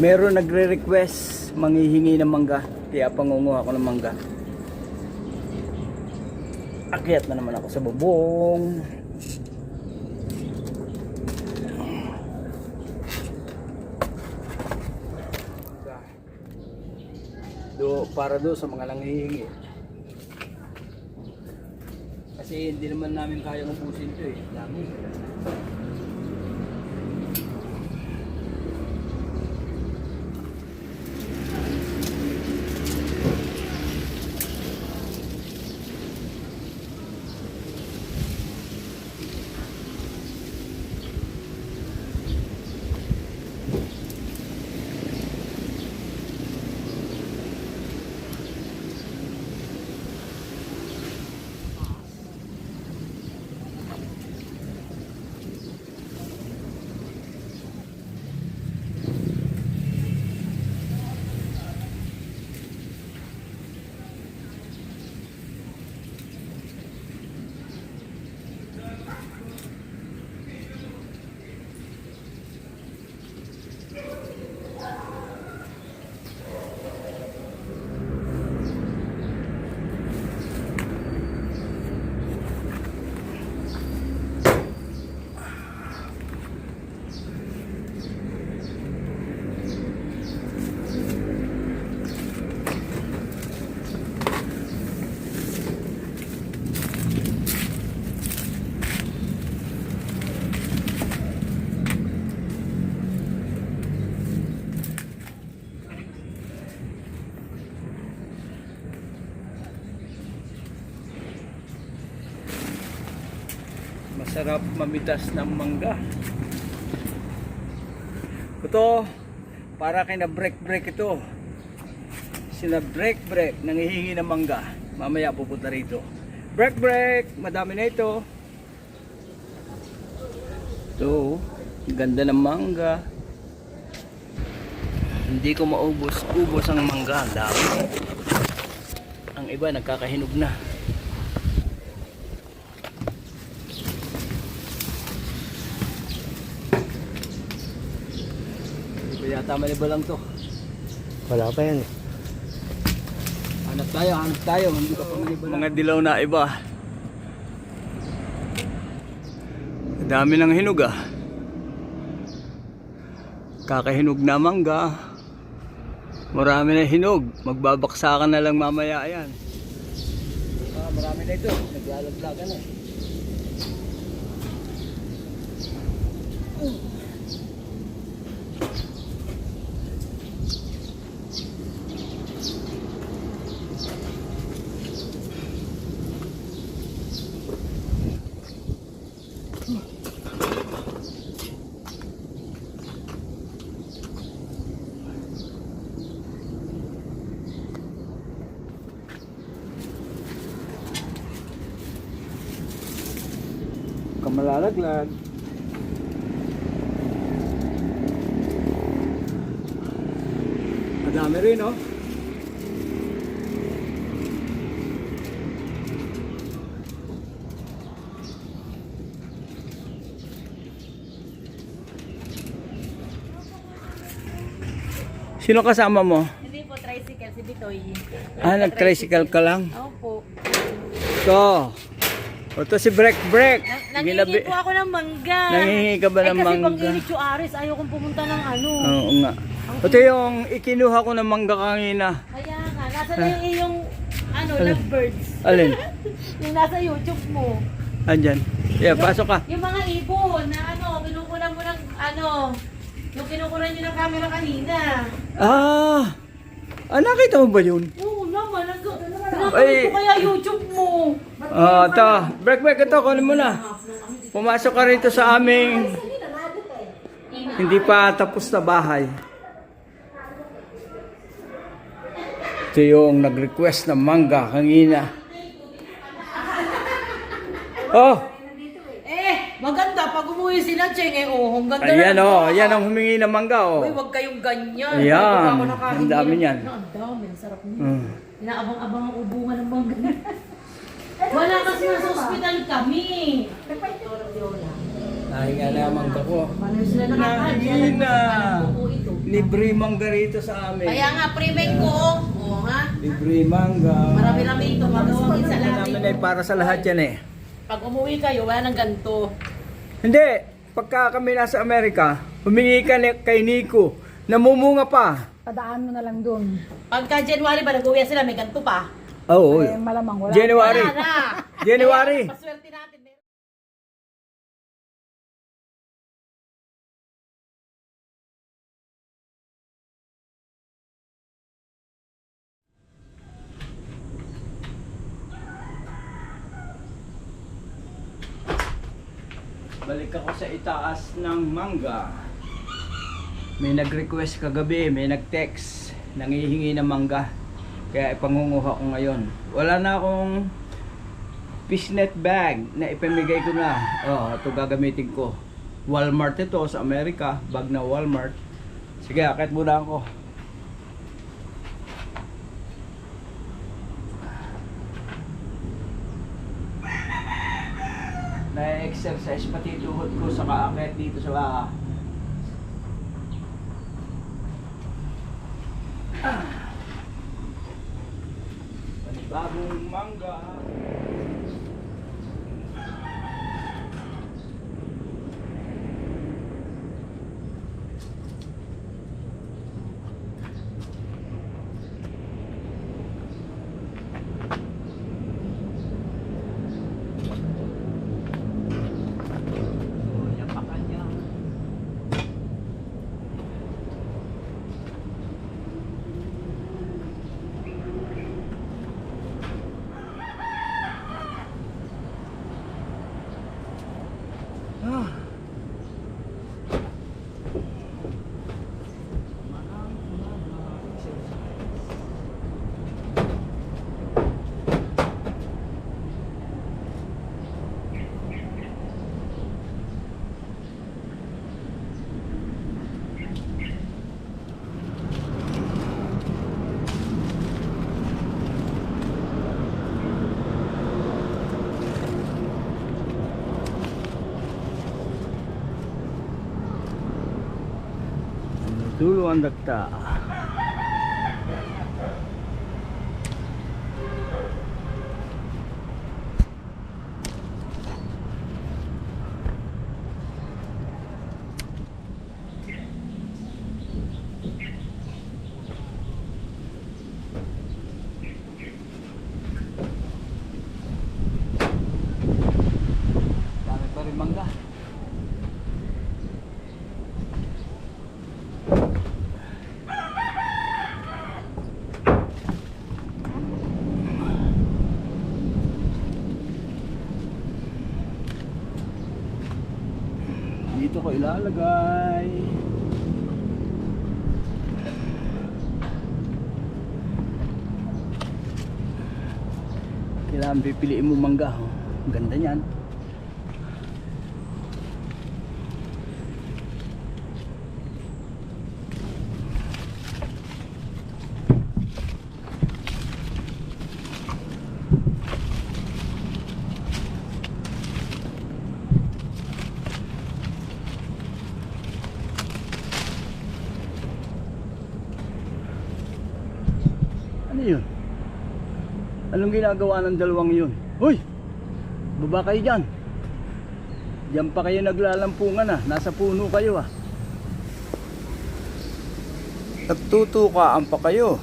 Meron nagre-request manghihingi ng mangga, kaya pangunguha ko ng mangga. Akyat na naman ako sa bubong. Para do sa mga nanghihingi. Kasi hindi naman namin kaya ubusin ito eh. Dami. Masarap mamitas ng mangga. Ito, para kay na break ito. Sina break, nangihingi ng mangga. Mamaya pupunta rito. Break, madami na ito. Ito, ganda ng mangga. Hindi ko ubos ang mangga. Ang dami. Ang iba nagkakahinog na. Tama ba lang to? Wala pa yan. Hanap tayo. Hindi ka pamilibalang. Mga dilaw na iba. Dami ng hinog ah. Kakahinog na mangga. Marami na hinog. Magbabaksakan na lang mamaya yan. Marami na ito. Naglalaglagan na. Malalaglag. Madami rin, no? Sino kasama mo? Hindi po, tricycle, si Bitoy. Nag-tricycle ka lang? Opo. Ito si break. Nangingi po ako ng mangga. Nangingi ka ba ng kasi mangga? pag init yung aris, ayaw kong pumunta ng ano. Oo nga. Ito yung ikinuha ko ng mangga kanina. Kaya nga, nasa na yung iyong lovebirds. Alin? Yung nasa YouTube mo. Andyan. Yeah, pasok ka. Yung mga ibon na kinukunan mo ng yung kinukunan nyo ng camera kanina. Nakita mo ba yun? Oo naman, Ay. ko kaya YouTube mo. Ito. Break. Ito, kunin mo na. Pumasok ka rito sa aming hindi pa tapos na bahay. Ito yung nag-request ng mangga kanina. Maganda pag umuwi sila, Cheng, ang ganda Ayan na. yan ang humingi ng mangga Uy, wag kayong ganyan. Ayan, ang dami niyan. Ang dami, ang sarap niya. Inaabang-abang ang ubungan ng mangga. Wala kasi nasa ospital kami. Nahinga na ang mangga ko. Paano sila nakakain? Nahina. libre mangga rito sa amin. Kaya nga, pre-make ko. Oo nga. Libre mangga. Marami-rami ito. Magawang isa Ano lahat namin ito. ay para sa lahat yan eh. Pag umuwi kayo, wala nang ganito. Hindi, pagka kami nasa Amerika, humingi ka kay Nico, namumunga pa. Padaan mo na lang doon. Pagka January ba, nag-uwi sila, may ganito pa. Oo. Eh, malamang wala. January. Wala na. January. Kaya, paswerte natin. Balik ako sa itaas ng mangga. May nag-request kagabi, may nag-text, nangihingi ng mangga. Kaya ipangunguha ko ngayon. Wala na akong fishnet bag na ipamigay ko na. Oh, ito gagamitin ko. Walmart ito sa Amerika, bag na Walmart. Sige, akit muna ako. Na-exercise pati tuhod ko sa kaakit dito sa baha. Panibagong mangga. Yapakan niya. Dulo ang dagta. Dami pa rin mangga. Dito ko ilalagay. Kailangan pipiliin mo mangga. Oh. Ang ganda niyan. Ano yun? Anong ginagawa ng dalawang yun? Hoy! Baba kayo dyan. Diyan pa kayo naglalampungan ah. Nasa puno kayo ah. Nagtutukaan pa kayo.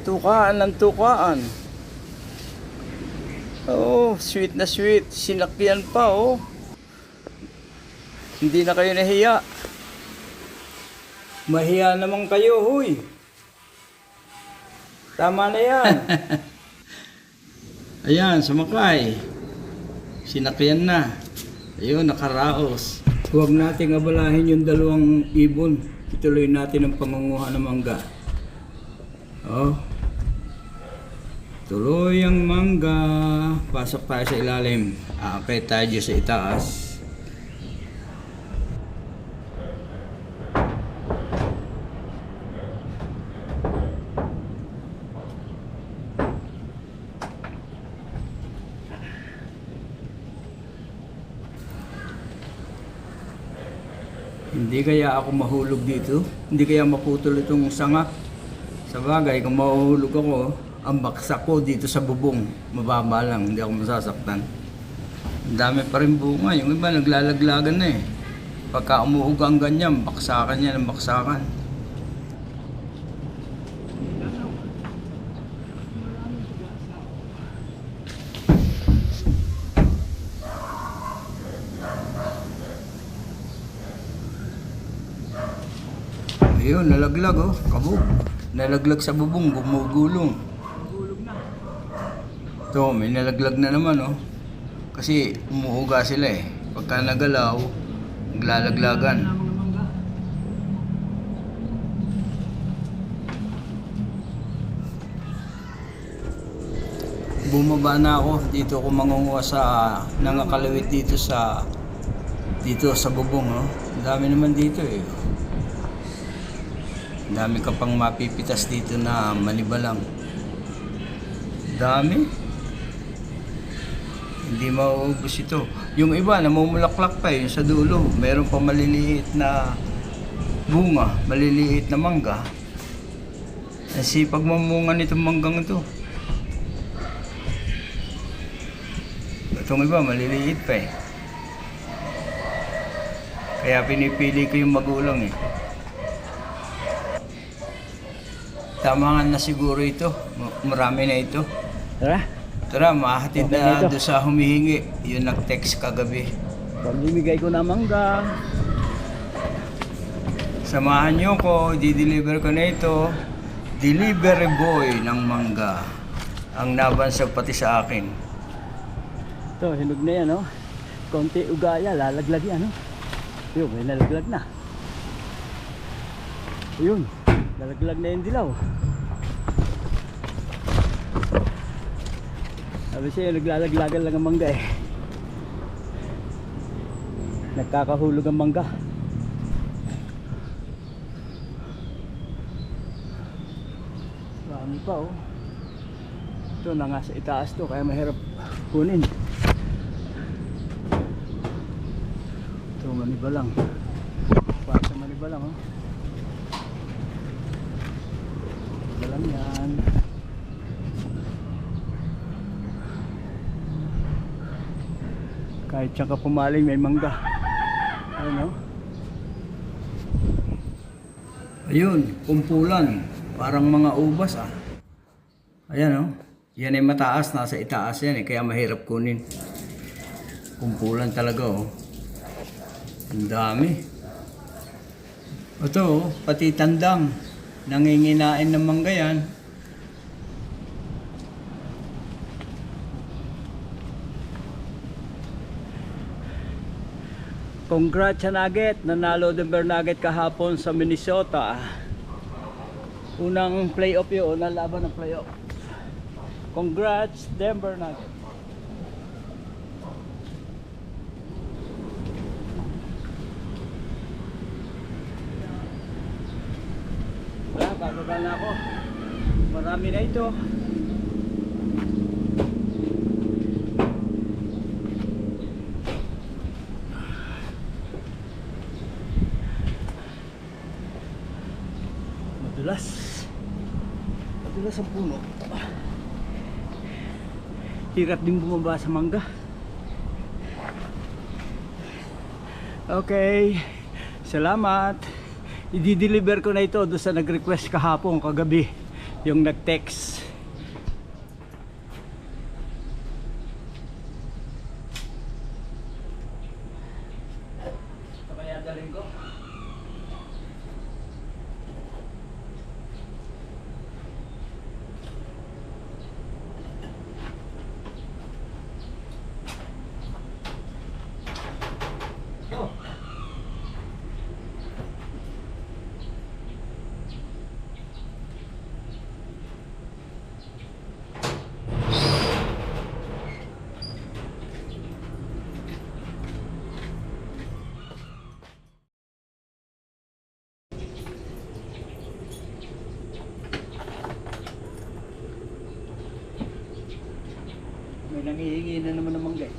Tukaan ng tukaan. Oh, sweet na sweet. Sinakyan pa oh. Hindi na kayo nahiya. Mahiya naman kayo, huy. Tama na yan. Ayan, sumakay. Sinakyan na. Ayun, nakaraos. Huwag nating abalahin yung dalawang ibon. Ituloy natin ang pangunguha ng mangga. Oh. Tuloy ang mangga. Pasok tayo sa ilalim. Aakit tayo sa itaas. Hindi kaya ako mahulog dito? Hindi kaya maputol itong sanga? Sa bagay, kung mahuhulog ako, ang baksak ko dito sa bubong. Mababa lang, hindi ako masasaktan. Ang dami pa rin bunga. Yung iba naglalaglagan na eh. Pagka umuugang ganyan, baksakan yan ang baksakan. Ayun, nalaglag oh, kabog. Nalaglag sa bubong, gumugulong. Ito, may nalaglag na naman oh. Kasi umuuga sila eh. Pagka nagalaw, naglalaglagan. Bumaba na ako. Dito ako mangunguha sa nangakalawit dito sa bubong oh. Ang dami naman dito eh. Dami ka pang mapipitas dito na manibalang. Dami. Hindi mauubos ito. Yung iba namumulaklak pa yun sa dulo. Meron pa maliliit na bunga, maliliit na mangga. Kasi pag mamunga nitong manggang ito. Itong iba maliliit pa eh. Kaya pinipili ko yung magulang eh. Tama nga na siguro ito. Marami na ito. Tara. Tara, mahatid Okay na na ito. doon sa humihingi. Yun nag-text kagabi. Pamimigay ko na mangga. Samahan nyo ko, di-deliver ko na ito. Delivery boy ng mangga. Ang nabansag pati sa akin. Ito, hinog na yan, oh. Konti ugaya, lalaglag yan, oh. Yun, may nalaglag na. Ayun, nalaglag na yung dilaw. Sabi siya, naglalaglagan lang ang mangga eh. Nagkakahulog ang mangga. Marami pa oh. Ito na nga sa itaas to, kaya mahirap kunin. Ito, maniba lang. Para sa maniba lang oh. Maniba lang yan. Kahit siyang ka pumaling may mangga. Ayun oh. Ayun, kumpulan. Parang mga ubas ah. Ayan oh. Yan ay mataas, nasa itaas yan eh. Kaya mahirap kunin. Kumpulan talaga oh. Ang dami. Ito oh, pati tandang. Nanginginain ng mangga yan. Congrats sa Nugget, nanalo Denver Nugget kahapon sa Minnesota. Unang playoff yun, unang laban ng playoff. Congrats Denver Nugget. Bababa na ako. Marami na ito. Madulas ang puno. Hirap din bumaba sa mangga. Okay, salamat. I-deliver ko na ito doon sa nag-request kahapon, kagabi, yung nag-text. Ito kaya dalhin ko. May nangihingi na naman ng mangga.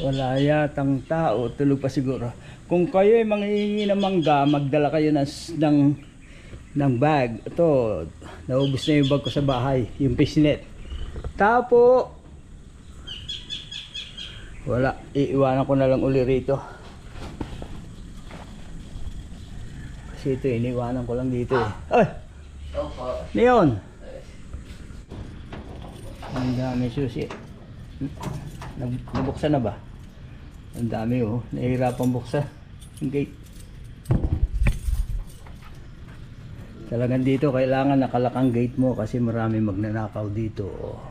Wala yatang tao, tulog pa siguro. Kung kayo ay manghihingi ng mangga, magdala kayo ng bag. Ito, naubos na yung bag ko sa bahay, yung fishnet. Tapo! Wala, iiwanan ko na lang uli rito. Kasi ito, iniwanan ko lang dito eh. Ay! Leon! Ang dami susi. Nabuksan na ba? Ang dami oh, nahihirapan buksan yung gate. Talagang dito kailangan nakalakang gate mo kasi marami magnanakaw dito oh.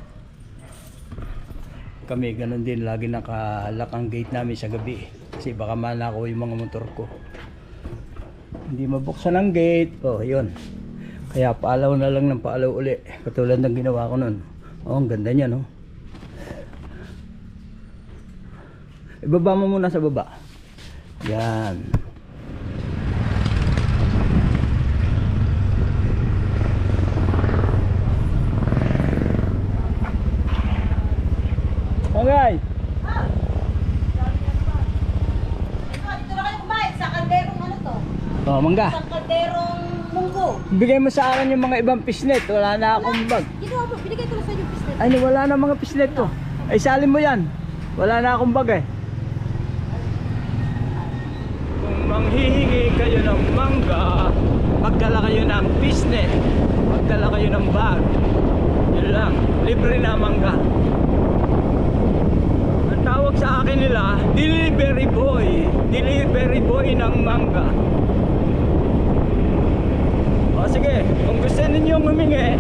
Kami ganun din, lagi nakalakang gate namin sa gabi kasi baka manakaw yung mga motor ko. Hindi mabuksan ang gate oh, yun. Kaya paalaw na lang ng paalaw uli katulad ng ginawa ko nun. Oh, ang ganda niya no. Ibaba mo muna sa baba. Yan. Okay. Dito na kayo kumain sa kalderong ano to? Oh, mangga. Sa kalderong munggo. Bigay mo sa akin yung mga ibang fishnet. Wala na akong bag. Ginawa mo, binigay ko na sa yung business. Ay, wala na mga fishnet ko. Ay, salin mo yan. Wala na akong bag eh. Kung manghihingi kayo ng mangga, magdala kayo ng fishnet, magdala kayo ng bag. Yun lang. Libre na mangga. Ang tawag sa akin nila, delivery boy. Delivery boy ng mangga. O sige, kung gusto ninyong humingi,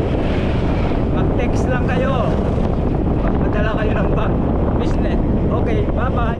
mag-text lang kayo. Magpadala kayo ng bag. Fishnet. Okay, bye-bye.